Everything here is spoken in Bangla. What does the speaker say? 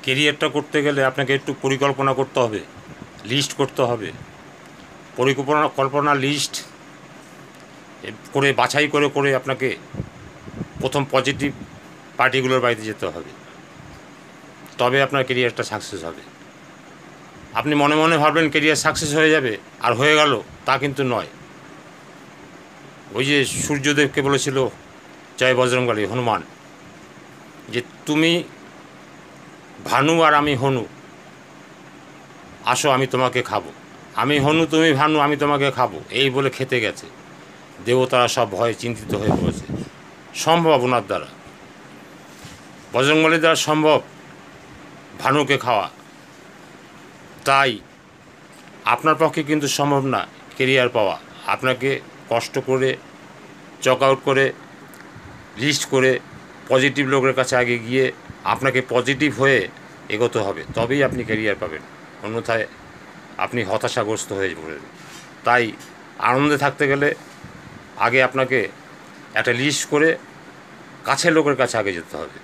কেরিয়ারটা করতে গেলে আপনাকে একটু পরিকল্পনা করতে হবে, লিস্ট করতে হবে। পরিকল্পনা লিস্ট করে বাছাই করে করে আপনাকে প্রথম পজিটিভ পার্টিগুলোর বাড়িতে যেতে হবে, তবে আপনার কেরিয়ারটা সাকসেস হবে। আপনি মনে মনে ভাববেন কেরিয়ার সাকসেস হয়ে যাবে আর হয়ে গেল, তা কিন্তু নয়। ওই যে সূর্যদেবকে বলেছিল জয় বজরংবলী, হনুমান, যে তুমি ভানু আর আমি হনু, আসো আমি তোমাকে খাবো। আমি হনু তুমি ভানু, আমি তোমাকে খাবো, এই বলে খেতে গেছে। দেবতারা সব ভয়ে চিন্তিত হয়ে পড়েছে। সম্ভব ওনার দ্বারা, বজরংবলীর দ্বারা সম্ভব ভানুকে খাওয়া। তাই আপনার পক্ষে কিন্তু সম্ভব না কেরিয়ার পাওয়া। আপনাকে কষ্ট করে চক আউট করে লিস্ট করে পজিটিভ লোকের কাছে আগে গিয়ে আপনাকে পজিটিভ হয়ে এগোতে হবে, তবেই আপনি কেরিয়ার পাবেন। অন্যথায় আপনি হতাশাগ্রস্ত হয়ে পড়বেন। তাই আনন্দে থাকতে গেলে আগে আপনাকে একটা লিস্ট করে কাছের লোকের কাছে আগে যেতে হবে।